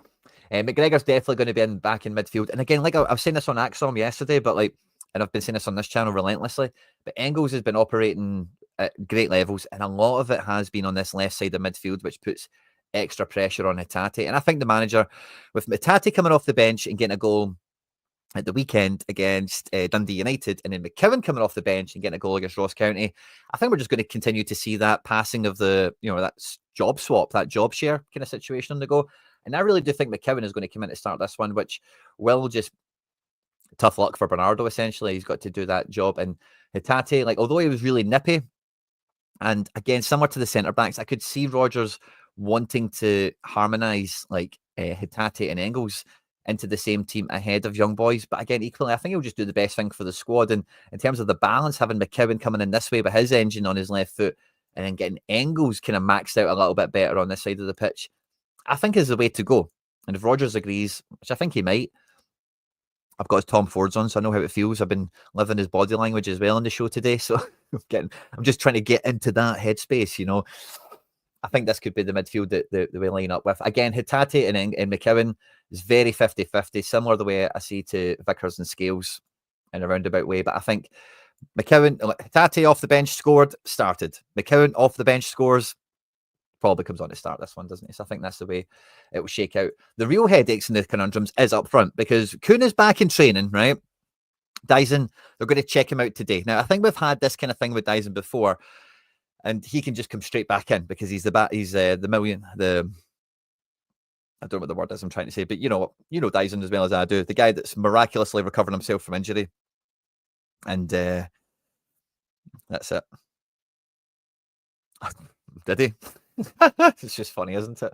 McGregor's definitely going to be back in midfield. And again, like I was saying this on Axom yesterday, but like, and I've been saying this on this channel relentlessly, but Engels has been operating at great levels, and a lot of it has been on this left side of midfield, which puts extra pressure on Hatate. And I think the manager, with Hatate coming off the bench and getting a goal at the weekend against Dundee United, and then McKeown coming off the bench and getting a goal against Ross County, I think we're just going to continue to see that passing of the, that job swap, that job share kind of situation on the go. And I really do think McKeown is going to come in to start this one, which will just tough luck for Bernardo, essentially. He's got to do that job. And Hatate, although he was really nippy, and again, similar to the centre-backs, I could see Rodgers wanting to harmonise Hatate and Engels into the same team ahead of young boys. But again, equally, I think he'll just do the best thing for the squad. And in terms of the balance, having McKeown coming in this way with his engine on his left foot and then getting Engels kind of maxed out a little bit better on this side of the pitch, I think is the way to go. And if Rodgers agrees, which I think he might, I've got his Tom Fords on, so I know how it feels. I've been living his body language as well on the show today. So I'm just trying to get into that headspace, I think this could be the midfield that we line up with. Again, Hatate and McKeown is very 50-50, similar the way I see to Vickers and Scales in a roundabout way. But I think Hatate off the bench scored, started. McKeown off the bench scores, probably comes on to start this one, doesn't he? So I think that's the way it will shake out. The real headaches and the conundrums is up front, because Kuhn is back in training, right? Daizen, they're going to check him out today. Now, I think we've had this kind of thing with Daizen before, and he can just come straight back in because he's I don't know what the word is I'm trying to say, but you know Daizen as well as I do, the guy that's miraculously recovering himself from injury. And that's it. Did he? It's just funny, isn't it?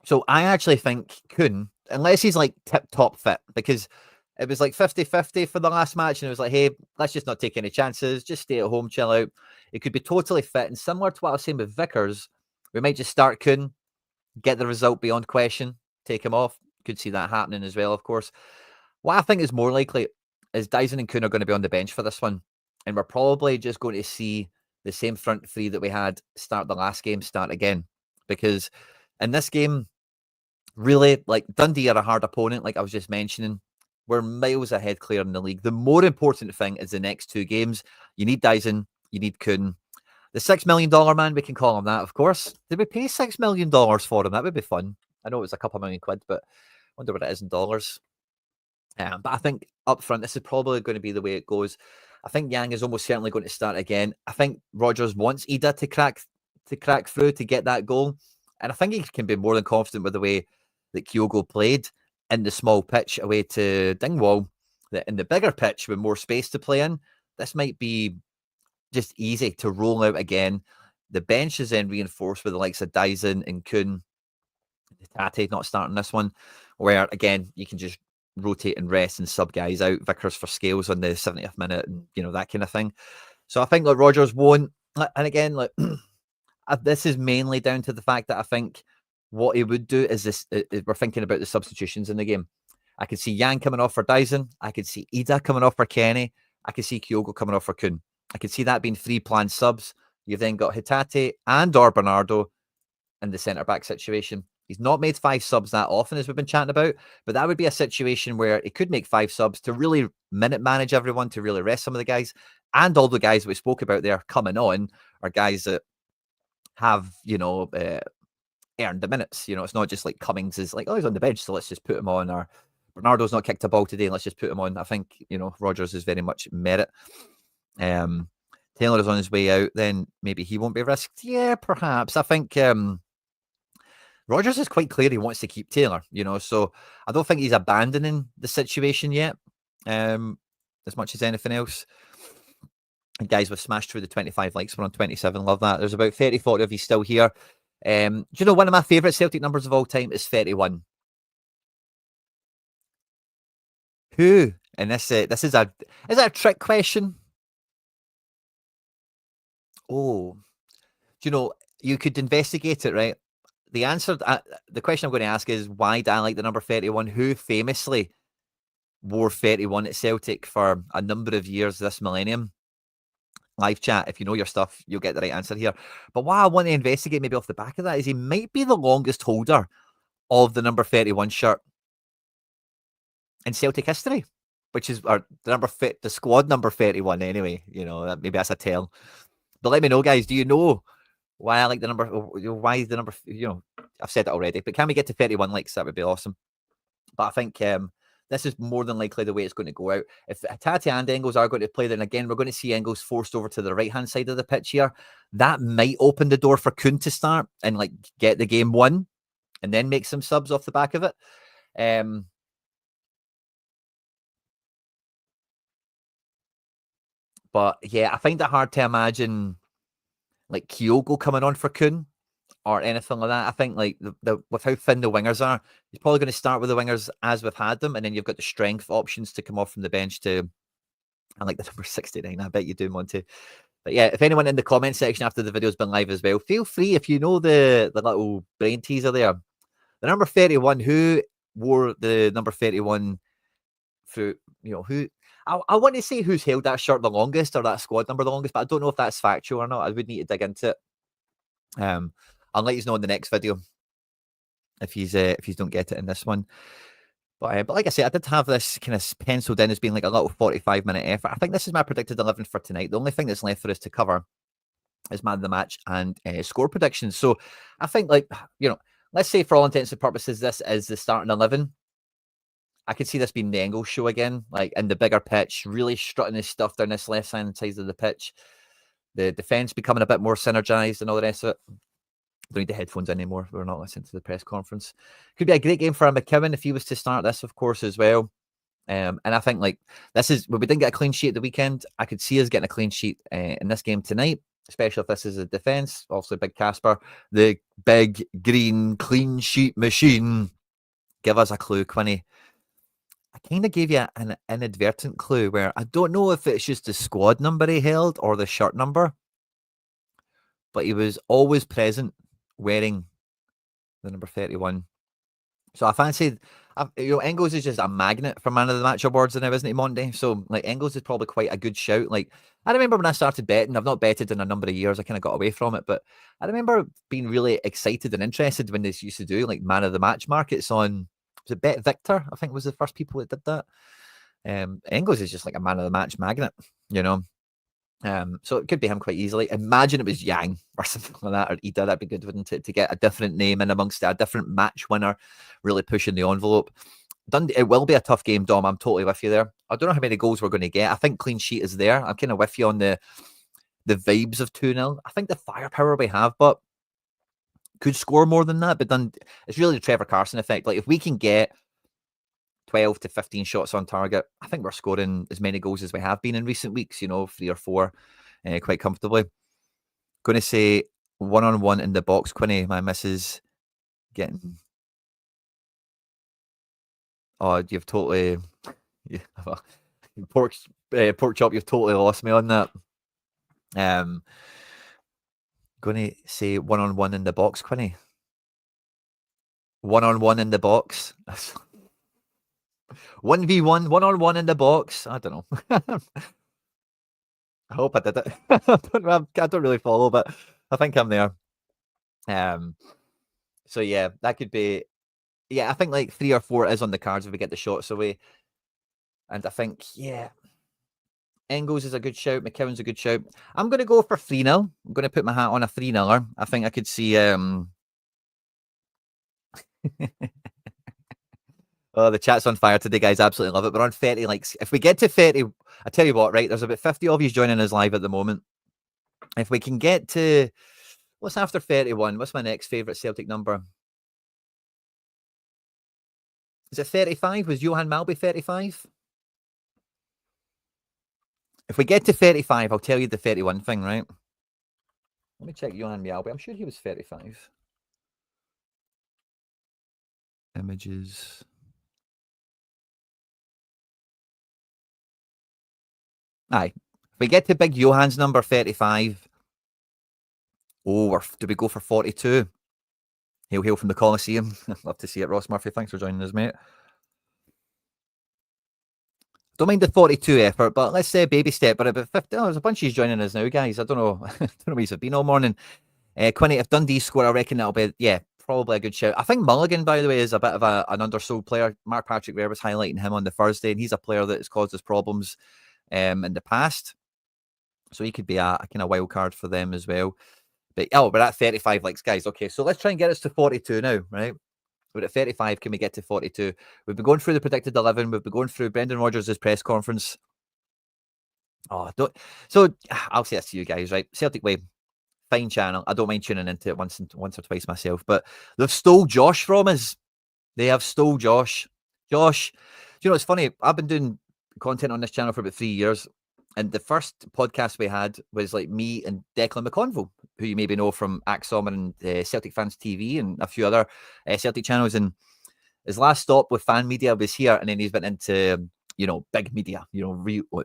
So I actually think Kuhn, unless he's tip-top fit, because it was 50-50 for the last match, and it was hey, let's just not take any chances, just stay at home, chill out. It could be totally fit, and similar to what I was saying with Vickers, we might just start Kuhn, get the result beyond question, take him off. Could see that happening as well, of course. What I think is more likely is Daizen and Kuhn are going to be on the bench for this one, and we're probably just going to see the same front three that we had start the last game start again, because in this game, really, Dundee are a hard opponent, like I was just mentioning. We're miles ahead clear in the league. The more important thing is the next two games. You need Daizen, you need Kuhn. The $6 million man, we can call him that, of course. Did we pay $6 million for him? That would be fun. I know it was a couple million quid, but I wonder what it is in dollars. But I think up front, this is probably going to be the way it goes. I think Yang is almost certainly going to start again. I think Rodgers wants Ida to crack through to get that goal. And I think he can be more than confident with the way that Kyogo played in the small pitch away to Dingwall, that in the bigger pitch with more space to play in, this might be just easy to roll out again. The bench is then reinforced with the likes of Daizen and Kuhn. Hatate not starting this one, where again you can just rotate and rest and sub guys out. Vickers for Scales on the 70th minute, and that kind of thing. So I think Rodgers won't. And again, this is mainly down to the fact that I think what he would do is this. We're thinking about the substitutions in the game. I could see Yang coming off for Daizen. I could see Ida coming off for Kenny. I could see Kyogo coming off for Kuhn. I could see that being 3 planned subs. You've then got Hatate and/or Bernardo in the centre-back situation. He's not made 5 subs that often, as we've been chatting about, but that would be a situation where he could make 5 subs to really minute manage everyone, to really rest some of the guys. And all the guys that we spoke about there coming on are guys that have, earned the minutes. It's not just like Cummings is he's on the bench, so let's just put him on, or Bernardo's not kicked a ball today, let's just put him on. I think, Rodgers is very much merit. Taylor is on his way out, then maybe he won't be risked. Yeah, perhaps. I think Rodgers is quite clear he wants to keep Taylor, so I don't think he's abandoning the situation yet, as much as anything else. And guys, we've smashed through the 25 likes. We're on 27. Love that. There's about 30, 40 of you still here. Do you know one of my favourite Celtic numbers of all time is 31? Who? And this is that a trick question? Oh, do you could investigate it, right? The answer, the question I'm going to ask is, why do I like the number 31? Who famously wore 31 at Celtic for a number of years this millennium? Live chat, if you know your stuff, you'll get the right answer here. But what I want to investigate maybe off the back of that is he might be the longest holder of the number 31 shirt in Celtic history. which is the squad number 31 anyway. You know, maybe that's a tell. But let me know, guys. Do you know why I like the number? Why is the number? You know, I've said it already. But can we get to 31 likes? That would be awesome. But I think this is more than likely the way it's going to go out. If Hatate and Engels are going to play, then again, we're going to see Engels forced over to the right-hand side of the pitch here. That might open the door for Kuhn to start and like get the game won and then make some subs off the back of it. But yeah, I find it hard to imagine like Kyogo coming on for Kuhn or anything like that. I think like with how thin the wingers are, he's probably going to start with the wingers as we've had them, and then you've got the strength options to come off from the bench to, I like the number 69. I bet you do, Monty. But yeah, if anyone in the comment section after the video's been live as well, feel free if you know the little brain teaser there. The number 31, who wore the number 31 through, you know, who I want to say who's held that shirt the longest or that squad number the longest, but I don't know if that's factual or not. I would need to dig into it. I'll let you know in the next video if you don't get it in this one. But like I said, I did have this kind of penciled in as being like a little 45-minute effort. I think this is my predicted 11 for tonight. The only thing that's left for us to cover is man of the match and score predictions. So I think, like, you know, let's say for all intents and purposes, this is the starting 11. I could see this being the Engels show again, like in the bigger pitch, really strutting his stuff down this left-hand side of the pitch. The defence becoming a bit more synergised and all the rest of it. Don't need the headphones anymore. We're not listening to the press conference. Could be a great game for McKeown if he was to start this, of course, as well. And I think like this is when we didn't get a clean sheet at the weekend. I could see us getting a clean sheet in this game tonight, especially if this is a defence. Also, Big Casper, the big green clean sheet machine. Give us a clue, Quinny. I kind of gave you an inadvertent clue where I don't know if it's just the squad number he held or the shirt number, but he was always present wearing the number 31. So I fancied, you know, Engels is just a magnet for man of the match awards now, isn't he, Monty? So like Engels is probably quite a good shout. Like I remember when I started betting, I've not betted in a number of years. I kind of got away from it, but I remember being really excited and interested when they used to do like man of the match markets on, was it Bet Victor? I think was the first people that did that. Engels is just like a man of the match magnet, you know. So it could be him quite easily. Imagine it was Yang or something like that, or Ida. That'd be good, wouldn't it? To get a different name in amongst a different match winner, really pushing the envelope. Dundee, it will be a tough game, Dom. I'm totally with you there. I don't know how many goals we're going to get. I think clean sheet is there. I'm kind of with you on the vibes of 2-0. I think the firepower we have, but could score more than that. But then it's really the Trevor Carson effect. Like if we can get 12 to 15 shots on target, I think we're scoring as many goals as we have been in recent weeks, you know, 3 or 4 quite comfortably. Going to say 1-on-1 in the box, Quinny. My missus getting... Oh, you've totally... Yeah, well, pork chop, you've totally lost me on that. Going to say 1-on-1 in the box, Quinny. 1-on-1 in the box. 1v1, 1-on-1 in the box. I don't know. I hope I did it. I don't really follow, but I think I'm there. So yeah, that could be. Yeah, I think like 3 or 4 is on the cards if we get the shots away. And I think, yeah, Engels is a good shout. McKeown's a good shout. I'm going to go for 3-0. I'm going to put my hat on a 3-0. I think I could see... Oh, the chat's on fire today, guys. Absolutely love it. We're on 30 likes. If we get to 30, I tell you what, right? There's about 50 of you joining us live at the moment. If we can get to... What's after 31? What's my next favourite Celtic number? Is it 35? Was Johan Malby 35? If we get to 35, I'll tell you the 31 thing, right? Let me check Johan Malby. I'm sure he was 35. Images. Aye. If we get to big Johan's number 35. Oh, do we go for 42? Hail, hail from the Coliseum. Love to see it, Ross Murphy. Thanks for joining us, mate. Don't mind the 42 effort, but let's say a baby step. But about 50. Oh, there's a bunch of you joining us now, guys. I don't know. I don't know where you've been all morning. Quinny, if Dundee score, I reckon that'll be, yeah, probably a good shout. I think Mulligan, by the way, is a bit of an undersold player. Mark Patrick Ware was highlighting him on the Thursday, and he's a player that has caused us problems in the past. So he could be a kind of wild card for them as well. But we're at 35 likes, guys. Okay, so let's try and get us to 42 now, right? We're at 35. Can we get to 42? We've been going through the predicted 11. We've been going through Brendan Rodgers' press conference. So I'll say this to you guys, right? Celtic Way, fine channel. I don't mind tuning into it once or twice myself, but they've stole Josh from us. They have stole Josh. Josh, do you know, it's funny. I've been doing content on this channel for about 3 years. And the first podcast we had was like me and Declan McConville, who you maybe know from Axom and Celtic Fans TV and a few other Celtic channels. And his last stop with fan media was here. And then he's been into, big media,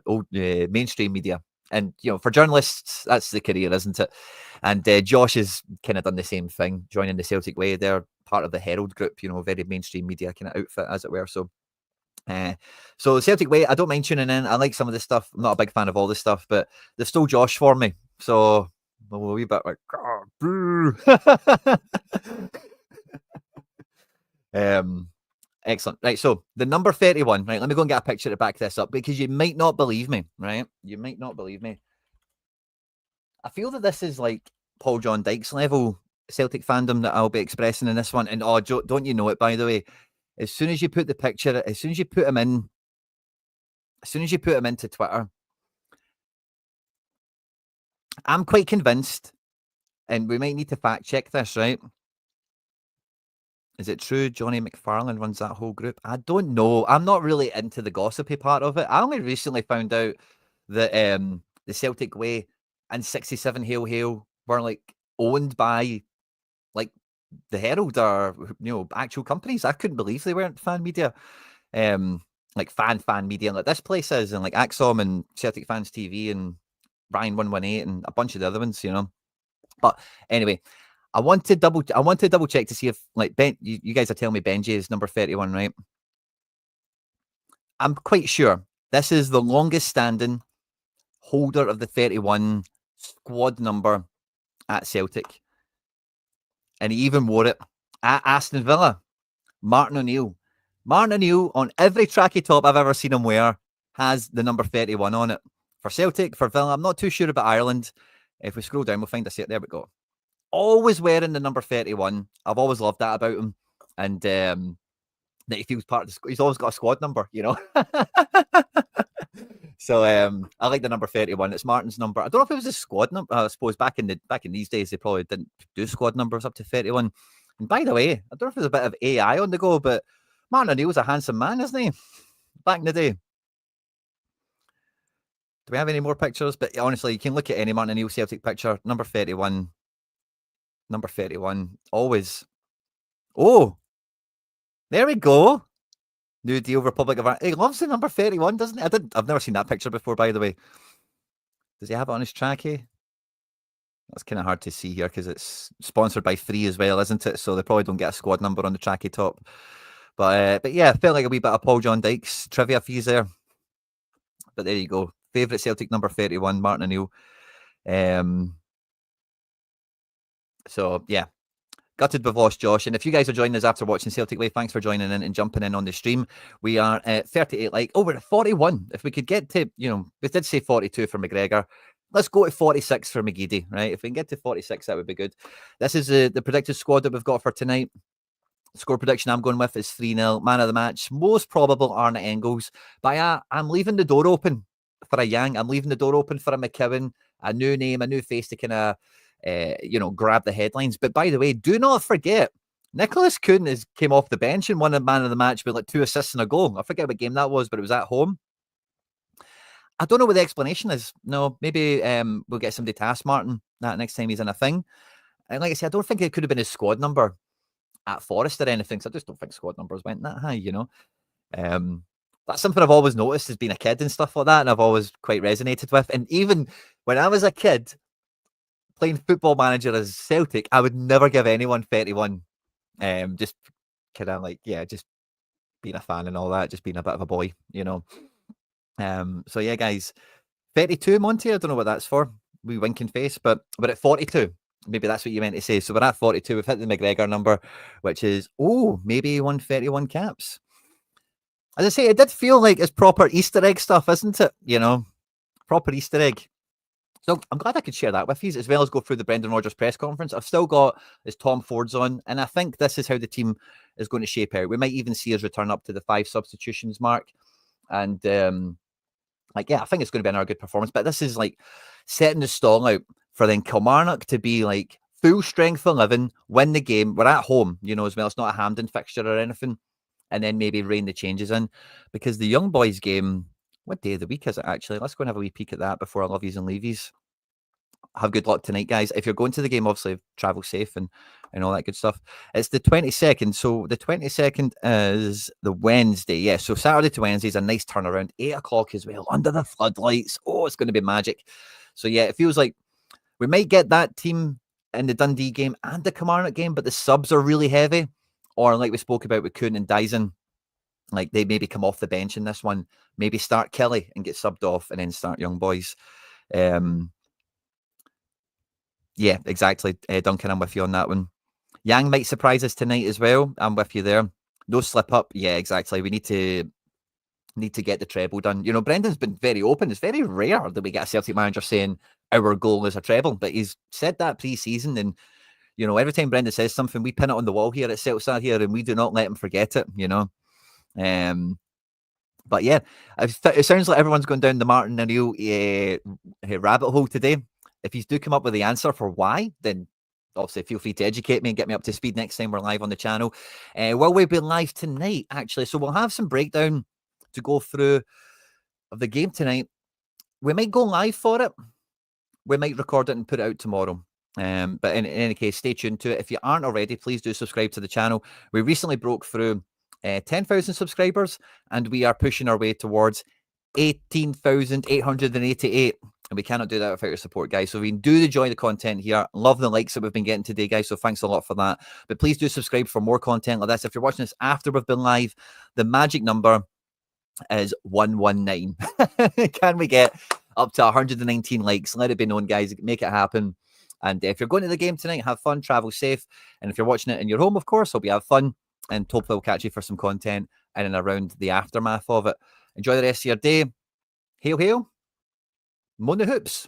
old mainstream media. And, for journalists, that's the career, isn't it? And Josh has kind of done the same thing, joining the Celtic Way. They're part of the Herald Group, very mainstream media kind of outfit, as it were. So Celtic Way, I don't mind tuning in. I like some of this stuff. I'm not a big fan of all this stuff, but they've stole Josh for me. So a wee bit like, boo. Excellent. Right, so the number 31, right? Let me go and get a picture to back this up because you might not believe me, right? You might not believe me. I feel that this is like Paul John Dykes level Celtic fandom that I'll be expressing in this one. And don't you know it, by the way? As soon as you put the picture, as soon as you put him into Twitter, I'm quite convinced, and we might need to fact check this, right? Is it true Johnny McFarlane runs that whole group? I don't know. I'm not really into the gossipy part of it. I only recently found out that the Celtic Way and 67 Hail Hail were like owned by like the Herald or actual companies. I couldn't believe they weren't fan media, like fan media like this place is, and like Axom and Celtic Fans TV and Ryan 118 and a bunch of the other ones, But anyway, I want to double check to see if like Ben, you guys are telling me Benji is number 31, right? I'm quite sure this is the longest standing holder of the 31 squad number at Celtic. And he even wore it at Aston Villa. Martin O'Neill. Martin O'Neill, on every tracky top I've ever seen him wear, has the number 31 on it. For Celtic, for Villa, I'm not too sure about Ireland. If we scroll down, we'll find a set. There we go. Always wearing the number 31. I've always loved that about him. And that he feels part of the squad. He's always got a squad number, So I like the number 31. It's Martin's number. I don't know if it was a squad number. I suppose back in these days they probably didn't do squad numbers up to 31. And by the way, I don't know if there's a bit of AI on the go, but Martin O'Neill's a handsome man, isn't he? Back in the day. Do we have any more pictures? But honestly, you can look at any Martin O'Neill Celtic picture. Number 31. Number 31. Always. Oh, there we go. New Deal, Republic of Ireland. He loves the number 31, doesn't he? I've never seen that picture before, by the way. Does he have it on his trackie? That's kind of hard to see here because it's sponsored by Free as well, isn't it? So they probably don't get a squad number on the trackie top. But yeah, I felt like a wee bit of Paul John Dykes trivia fees there. But there you go. Favourite Celtic number 31, Martin O'Neill. So yeah. Gutted we've lost Josh. And if you guys are joining us after watching Celtic Way, thanks for joining in and jumping in on the stream. We are at 38 like. Oh, we're at 41. If we could get to, we did say 42 for McGregor. Let's go to 46 for McGeady, right? If we can get to 46, that would be good. This is the predicted squad that we've got for tonight. Score prediction I'm going with is 3-0. Man of the match, most probable Arne Engels. But I'm leaving the door open for a Yang. I'm leaving the door open for a McKeown, a new name, a new face to kind of grab the headlines. But by the way, do not forget, Nicolas Kuhn came off the bench and won a man of the match with like 2 assists and a goal. I forget what game that was, but it was at home. I don't know what the explanation is. No, maybe we'll get somebody to ask Martin that next time he's in a thing. And like I said, I don't think it could have been his squad number at Forest or anything. So I just don't think squad numbers went that high, That's something I've always noticed as being a kid and stuff like that. And I've always quite resonated with. And even when I was a kid, playing Football Manager as Celtic, I would never give anyone 31. Just kind of like, just being a fan and all that, just being a bit of a boy, So yeah, guys, 32, Monty, I don't know what that's for. We winking face, but we're at 42. Maybe that's what you meant to say. So we're at 42. We've hit the McGregor number, which is, maybe 131 caps. As I say, it did feel like it's proper Easter egg stuff, isn't it? You know, proper Easter egg. So I'm glad I could share that with you, as well as go through the Brendan Rodgers press conference. I've still got his Tom Ford's on, and I think this is how the team is going to shape out. We might even see us return up to the 5 substitutions mark. And I think it's going to be another good performance. But this is like setting the stall out for then Kilmarnock to be like full strength 11, win the game. We're at home, you know, as well. It's not a Hampden fixture or anything. And then maybe rein the changes in. Because the Young Boys game, what day of the week is it actually? Let's go and have a wee peek at that before I love yous and leave yous. Have good luck tonight, guys. If you're going to the game, obviously travel safe and all that good stuff. It's the 22nd. So the 22nd is the Wednesday. Yeah, so Saturday to Wednesday is a nice turnaround. 8 o'clock as well, under the floodlights. Oh, it's going to be magic. So yeah, it feels like we might get that team in the Dundee game and the Kilmarnock game, but the subs are really heavy. Or like we spoke about with Kuhn and Daizen, like they maybe come off the bench in this one, maybe start Kelly and get subbed off and then start Young Boys. Yeah, exactly. Duncan, I'm with you on that one. Yang might surprise us tonight as well. I'm with you there. No slip up. Yeah, exactly. We need to get the treble done. You know, Brendan's been very open. It's very rare that we get a Celtic manager saying our goal is a treble, but he's said that pre-season. And, you know, every time Brendan says something, we pin it on the wall here at Celtic here and we do not let him forget it, you know. But yeah, it sounds like everyone's going down the Martin O'Neill rabbit hole today. If you do come up with the answer for why, then obviously feel free to educate me and get me up to speed next time we're live on the channel. Will we be live tonight, actually? So we'll have some breakdown to go through of the game tonight. We might go live for it. We might record it and put it out tomorrow. But in any case, stay tuned to it. If you aren't already, please do subscribe to the channel. We recently broke through 10,000 subscribers, and we are pushing our way towards 18,888. And we cannot do that without your support, guys. So if you do enjoy the content here, love the likes that we've been getting today, guys. So thanks a lot for that. But please do subscribe for more content like this. If you're watching this after we've been live, the magic number is 119. Can we get up to 119 likes? Let it be known, guys. Make it happen. And if you're going to the game tonight, have fun, travel safe. And if you're watching it in your home, of course, hope you have fun. And hopefully we'll catch you for some content in and around the aftermath of it. Enjoy the rest of your day. Hail, hail. Moan the hoops.